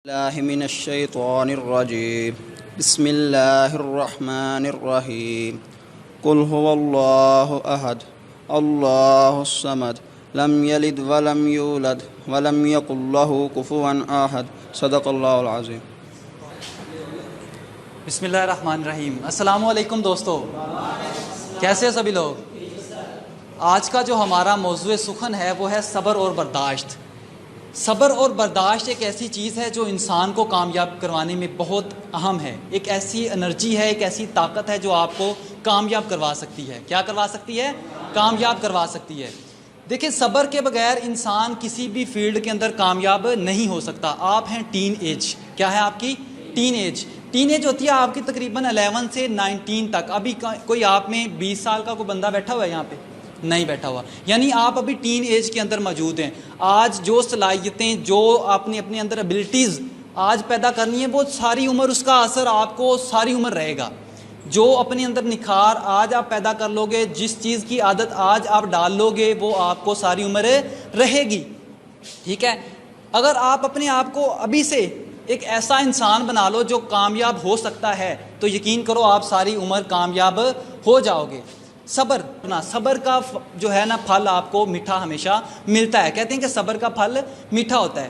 الله من الشيطان الرجيم بسم الله الرحمن الرحيم قل هو الله أحد الله الصمد لم يلد ولم يولد ولم يكن له كفوا أحد صدق الله العظيم۔ بسم اللہ الرحمن الرحیم۔ السلام علیکم دوستو، کیسے ہیں سبھی لوگ؟ آج کا جو ہمارا موضوع سخن ہے وہ ہے صبر اور برداشت۔ صبر اور برداشت ایک ایسی چیز ہے جو انسان کو کامیاب کروانے میں بہت اہم ہے۔ ایک ایسی انرجی ہے، ایک ایسی طاقت ہے جو آپ کو کامیاب کروا سکتی ہے۔ کیا کروا سکتی ہے؟ کامیاب کروا سکتی ہے۔ دیکھیں، صبر کے بغیر انسان کسی بھی فیلڈ کے اندر کامیاب نہیں ہو سکتا۔ آپ ہیں ٹین ایج، کیا ہے آپ کی؟ Teen age. ٹین ایج ہوتی ہے آپ کی تقریباً 11 سے 19 تک۔ ابھی کوئی آپ میں 20 سال کا کوئی بندہ بیٹھا ہوا ہے یہاں پہ؟ نہیں بیٹھا ہوا، یعنی آپ ابھی ٹین ایج کے اندر موجود ہیں۔ آج جو صلاحیتیں، جو آپ نے اپنے اندر ایبلٹیز آج پیدا کرنی ہے، وہ ساری عمر اس کا اثر آپ کو ساری عمر رہے گا۔ جو اپنے اندر نکھار آج آپ پیدا کر لو گے، جس چیز کی عادت آج آپ ڈال لو گے، وہ آپ کو ساری عمر رہے گی۔ ٹھیک ہے؟ اگر آپ اپنے آپ کو ابھی سے ایک ایسا انسان بنا لو جو کامیاب ہو سکتا ہے، تو یقین کرو آپ ساری عمر کامیاب ہو جاؤ گے۔ صبر کا جو ہے نا پھل آپ کو میٹھا ہمیشہ ملتا ہے۔ کہتے ہیں کہ صبر کا پھل میٹھا ہوتا ہے۔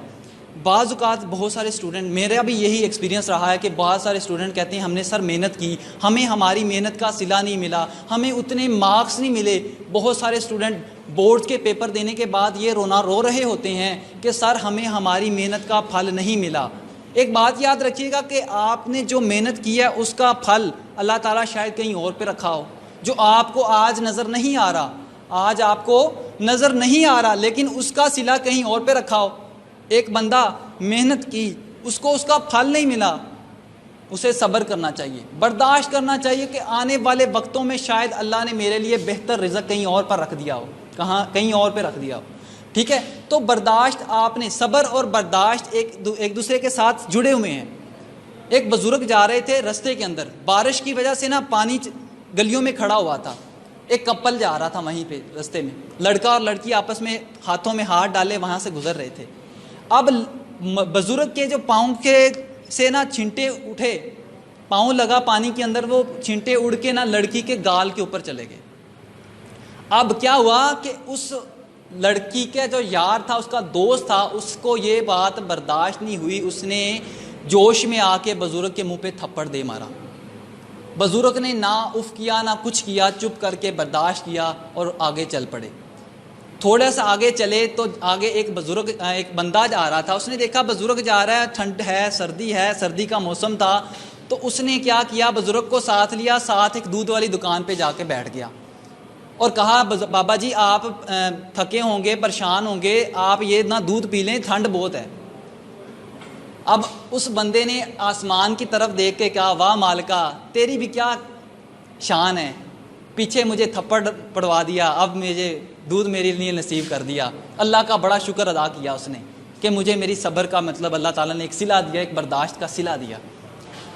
بعض اوقات بہت سارے اسٹوڈنٹ، میرا بھی یہی ایکسپیرینس رہا ہے کہ بہت سارے اسٹوڈنٹ کہتے ہیں ہم نے سر محنت کی، ہمیں ہماری محنت کا صلہ نہیں ملا، ہمیں اتنے مارکس نہیں ملے۔ بہت سارے اسٹوڈنٹ بورڈ کے پیپر دینے کے بعد یہ رو رہے ہوتے ہیں کہ سر ہمیں ہماری محنت کا پھل نہیں ملا۔ ایک بات یاد رکھیے گا کہ آپ نے جو محنت کی ہے اس کا پھل اللہ تعالیٰ شاید کہیں اور پہ رکھا ہو، جو آپ کو آج نظر نہیں آ رہا، آج آپ کو نظر نہیں آ رہا، لیکن اس کا صلہ کہیں اور پہ رکھا ہو۔ ایک بندہ محنت کی، اس کو اس کا پھل نہیں ملا، اسے صبر کرنا چاہیے، برداشت کرنا چاہیے کہ آنے والے وقتوں میں شاید اللہ نے میرے لیے بہتر رزق کہیں اور پر رکھ دیا ہو، کہیں اور پہ رکھ دیا ہو۔ ٹھیک ہے؟ تو برداشت، آپ نے صبر اور برداشت ایک دوسرے کے ساتھ جڑے ہوئے ہیں۔ ایک بزرگ جا رہے تھے رستے کے اندر، بارش کی وجہ سے نا پانی گلیوں میں کھڑا ہوا تھا۔ ایک کپل جا رہا تھا وہیں پہ رستے میں، لڑکا اور لڑکی آپس میں ہاتھوں میں ہاتھ ڈالے وہاں سے گزر رہے تھے۔ اب بزرگ کے جو پاؤں کے سے نا چھینٹے اٹھے، پاؤں لگا پانی کے اندر، وہ چھینٹے اڑ کے نا لڑکی کے گال کے اوپر چلے گئے۔ اب کیا ہوا کہ اس لڑکی کا جو یار تھا، اس کا دوست تھا، اس کو یہ بات برداشت نہیں ہوئی، اس نے جوش میں آ کے بزرگ کے منہ پہ تھپڑ دے مارا۔ بزرگ نے نہ اف کیا نہ کچھ کیا، چپ کر کے برداشت کیا اور آگے چل پڑے۔ تھوڑا سا آگے چلے تو آگے ایک بندہ جا رہا تھا، اس نے دیکھا بزرگ جا رہا ہے، ٹھنڈ ہے، سردی کا موسم تھا، تو اس نے کیا کیا، بزرگ کو ساتھ لیا، ساتھ ایک دودھ والی دکان پہ جا کے بیٹھ گیا اور کہا بابا جی آپ تھکے ہوں گے، پریشان ہوں گے، آپ یہ نہ دودھ پی لیں، ٹھنڈ بہت ہے۔ اب اس بندے نے آسمان کی طرف دیکھ کے کہا واہ مالکا، تیری بھی کیا شان ہے، پیچھے مجھے تھپڑ پڑوا دیا، اب مجھے دودھ میرے لیے نصیب کر دیا۔ اللہ کا بڑا شکر ادا کیا اس نے کہ مجھے میری صبر کا مطلب اللہ تعالیٰ نے ایک صلہ دیا، ایک برداشت کا صلہ دیا۔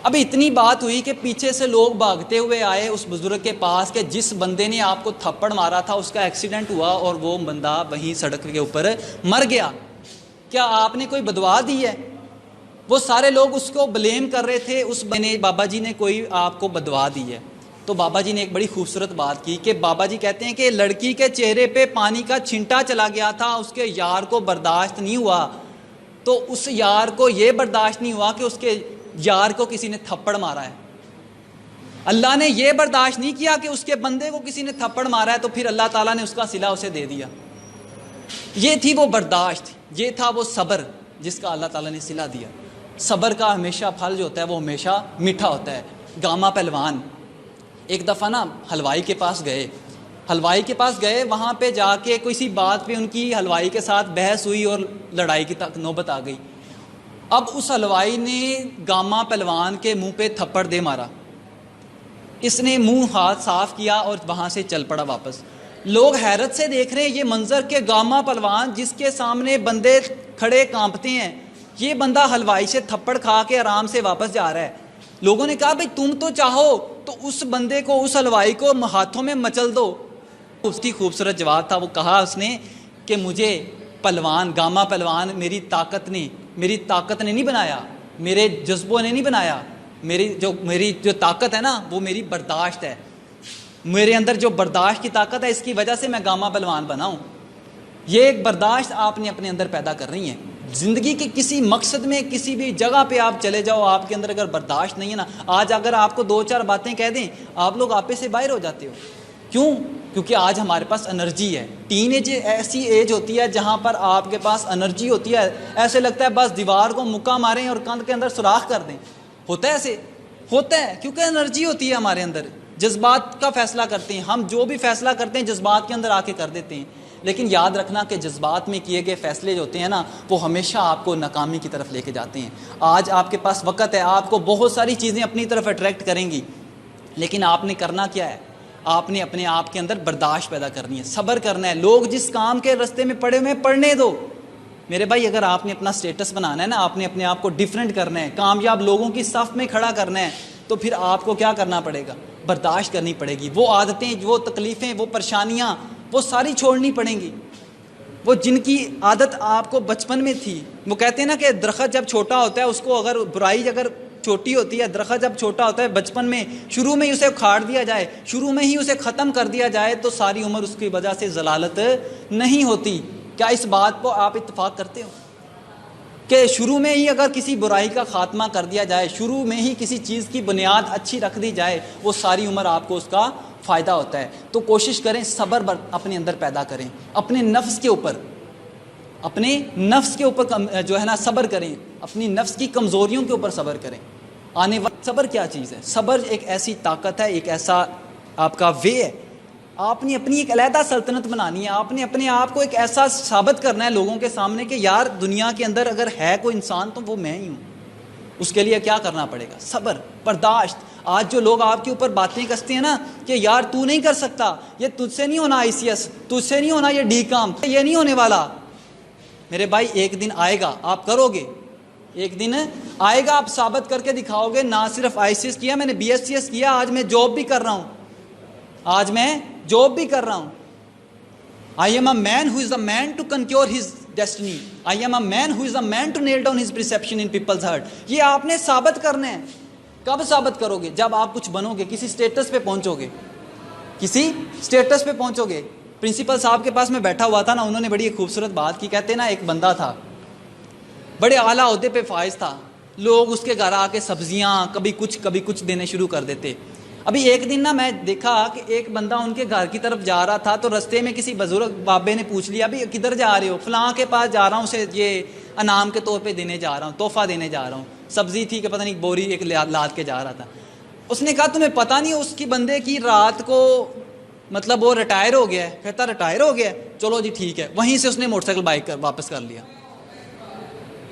اب اتنی بات ہوئی کہ پیچھے سے لوگ بھاگتے ہوئے آئے اس بزرگ کے پاس کہ جس بندے نے آپ کو تھپڑ مارا تھا اس کا ایکسیڈنٹ ہوا اور وہ بندہ وہیں سڑک کے اوپر مر گیا، کیا آپ نے کوئی بدوا دی ہے؟ وہ سارے لوگ اس کو بلیم کر رہے تھے، اس نے بابا جی نے کوئی آپ کو بدوا دی ہے۔ تو بابا جی نے ایک بڑی خوبصورت بات کی کہ بابا جی کہتے ہیں کہ لڑکی کے چہرے پہ پانی کا چھینٹا چلا گیا تھا، اس کے یار کو برداشت نہیں ہوا، تو اس یار کو یہ برداشت نہیں ہوا کہ اس کے یار کو کسی نے تھپڑ مارا ہے۔ اللہ نے یہ برداشت نہیں کیا کہ اس کے بندے کو کسی نے تھپڑ مارا ہے، تو پھر اللہ تعالیٰ نے اس کا صلہ اسے دے دیا۔ یہ تھی وہ برداشت، یہ تھا وہ صبر جس کا اللہ تعالیٰ نے صلہ دیا۔ صبر کا ہمیشہ پھل جو ہوتا ہے وہ ہمیشہ میٹھا ہوتا ہے۔ گاما پہلوان ایک دفعہ نا حلوائی کے پاس گئے، وہاں پہ جا کے کسی بات پہ ان کی حلوائی کے ساتھ بحث ہوئی اور لڑائی کی نوبت آ گئی۔ اب اس حلوائی نے گاما پہلوان کے منہ پہ تھپڑ دے مارا، اس نے منہ ہاتھ صاف کیا اور وہاں سے چل پڑا واپس۔ لوگ حیرت سے دیکھ رہے ہیں یہ منظر کہ گاما پہلوان جس کے سامنے بندے کھڑے کانپتے ہیں، یہ بندہ حلوائی سے تھپڑ کھا کے آرام سے واپس جا رہا ہے۔ لوگوں نے کہا بھئی تم تو چاہو تو اس بندے کو، اس حلوائی کو ہاتھوں میں مچل دو۔ اس کی خوبصورت جواب تھا، وہ کہا اس نے کہ مجھے پہلوان، گاما پہلوان میری طاقت نے میری طاقت نے نہیں بنایا، میرے جذبوں نے نہیں بنایا، میری جو طاقت ہے نا وہ میری برداشت ہے، میرے اندر جو برداشت کی طاقت ہے اس کی وجہ سے میں گاما پہلوان بنا ہوں۔ یہ ایک برداشت آپ نے اپنے اندر پیدا کر رہی ہیں۔ زندگی کے کسی مقصد میں کسی بھی جگہ پہ آپ چلے جاؤ، آپ کے اندر اگر برداشت نہیں ہے نا، آج اگر آپ کو 2-4 باتیں کہہ دیں آپ لوگ آپے سے باہر ہو جاتے ہو۔ کیوں؟ کیونکہ آج ہمارے پاس انرجی ہے۔ ٹین ایج ایسی ایج ہوتی ہے جہاں پر آپ کے پاس انرجی ہوتی ہے، ایسے لگتا ہے بس دیوار کو مکہ ماریں اور کاندھ کے اندر سوراخ کر دیں۔ ہوتا ہے ایسے؟ ہوتا ہے، کیونکہ انرجی ہوتی ہے ہمارے اندر، جذبات کا فیصلہ کرتے ہیں ہم، جو بھی فیصلہ کرتے ہیں جذبات کے اندر آ کے کر دیتے ہیں۔ لیکن یاد رکھنا کہ جذبات میں کیے گئے فیصلے جو ہوتے ہیں نا وہ ہمیشہ آپ کو ناکامی کی طرف لے کے جاتے ہیں۔ آج آپ کے پاس وقت ہے، آپ کو بہت ساری چیزیں اپنی طرف اٹریکٹ کریں گی، لیکن آپ نے کرنا کیا ہے؟ آپ نے اپنے آپ کے اندر برداشت پیدا کرنی ہے، صبر کرنا ہے۔ لوگ جس کام کے راستے میں پڑے ہوئے پڑھنے دو میرے بھائی۔ اگر آپ نے اپنا سٹیٹس بنانا ہے نا، آپ نے اپنے آپ کو ڈیفرنٹ کرنا ہے، کامیاب لوگوں کی صف میں کھڑا کرنا ہے، تو پھر آپ کو کیا کرنا پڑے گا؟ برداشت کرنی پڑے گی۔ وہ عادتیں، وہ تکلیفیں، وہ پریشانیاں، وہ ساری چھوڑنی پڑیں گی۔ وہ جن کی عادت آپ کو بچپن میں تھی، وہ کہتے ہیں نا کہ درخت جب چھوٹا ہوتا ہے اس کو اگر برائی اگر چھوٹی ہوتی ہے، درخت جب چھوٹا ہوتا ہے بچپن میں شروع میں ہی اسے اکھاڑ دیا جائے، شروع میں ہی اسے ختم کر دیا جائے تو ساری عمر اس کی وجہ سے ضلالت نہیں ہوتی۔ کیا اس بات کو آپ اتفاق کرتے ہو کہ شروع میں ہی اگر کسی برائی کا خاتمہ کر دیا جائے، شروع میں ہی کسی چیز کی بنیاد اچھی رکھ دی جائے، وہ ساری عمر آپ کو اس کا فائدہ ہوتا ہے؟ تو کوشش کریں صبر اپنے اندر پیدا کریں، اپنے نفس کے اوپر جو ہے نا صبر کریں، اپنی نفس کی کمزوریوں کے اوپر صبر کریں۔ آنے وقت صبر کیا چیز ہے؟ صبر ایک ایسی طاقت ہے، ایک ایسا آپ کا وے ہے۔ آپ نے اپنی ایک علیحدہ سلطنت بنانی ہے، آپ نے اپنے آپ کو ایک ایسا ثابت کرنا ہے لوگوں کے سامنے کہ یار دنیا کے اندر اگر ہے کوئی انسان تو وہ میں ہی ہوں۔ اس کے لیے کیا کرنا پڑے گا؟ صبر، برداشت۔ آج جو لوگ آپ کے اوپر باتیں کستے ہیں نا کہ یار تو نہیں کر سکتا، یہ تجھ سے نہیں ہونا ICS، تجھ سے نہیں ہونا یہ ڈی کام، یہ نہیں ہونے والا، میرے بھائی ایک دن آئے گا آپ کرو گے، ایک دن آئے گا آپ ثابت کر کے دکھاؤ گے۔ نہ صرف ICS کیا، میں نے BSCS کیا، آج میں جاب بھی کر رہا ہوں، آج میں جاب بھی کر رہا ہوں۔ I am a man who is a man to conquer his destiny. I am a man who is a man to nail down his perception in people's heart. یہ آپ نے ثابت کرنا ہے۔ کب ثابت کرو گے؟ جب آپ کچھ بنو گے، کسی سٹیٹس پہ پہنچو گے، کسی سٹیٹس پہ پہنچو گے۔ پرنسپل صاحب کے پاس میں بیٹھا ہوا تھا نا، انہوں نے بڑی ایک خوبصورت بات کی۔ کہتے نا ایک بندہ تھا بڑے اعلیٰ عہدے پہ فائز تھا، لوگ اس کے گھر آ کے سبزیاں کبھی کچھ دینے شروع کر دیتے۔ ابھی ایک دن نا میں دیکھا کہ ایک بندہ ان کے گھر کی طرف جا رہا تھا، تو رستے میں کسی بزرگ بابے نے پوچھ لیا ابھی کدھر جا رہے ہو؟ فلاں کے پاس جا رہا ہوں، اسے یہ انعام کے طور پہ دینے جا رہا ہوں، تحفہ دینے جا رہا ہوں۔ سبزی تھی کہ پتہ نہیں بوری ایک لاد کے جا رہا تھا۔ اس نے کہا تمہیں پتہ نہیں اس کی بندے کی رات کو مطلب وہ ریٹائر ہو گیا ہے؟ کہتا ریٹائر ہو گیا ہے، چلو جی ٹھیک ہے۔ وہیں سے اس نے موٹر سائیکل بائک واپس کر لیا۔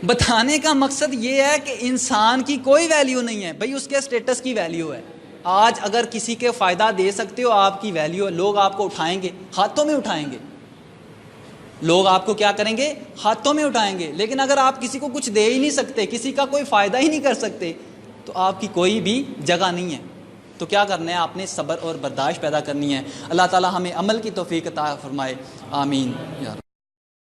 بتانے کا مقصد یہ ہے کہ انسان کی کوئی ویلیو نہیں ہے بھائی، اس کے سٹیٹس کی ویلیو ہے۔ آج اگر کسی کے فائدہ دے سکتے ہو آپ کی ویلیو ہے، لوگ آپ کو اٹھائیں گے، ہاتھوں میں اٹھائیں گے، لوگ آپ کو کیا کریں گے؟ ہاتھوں میں اٹھائیں گے۔ لیکن اگر آپ کسی کو کچھ دے ہی نہیں سکتے، کسی کا کوئی فائدہ ہی نہیں کر سکتے، تو آپ کی کوئی بھی جگہ نہیں ہے۔ تو کیا کرنا ہے؟ آپ نے صبر اور برداشت پیدا کرنی ہے۔ اللہ تعالی ہمیں عمل کی توفیق عطا فرمائے، آمین یا رب۔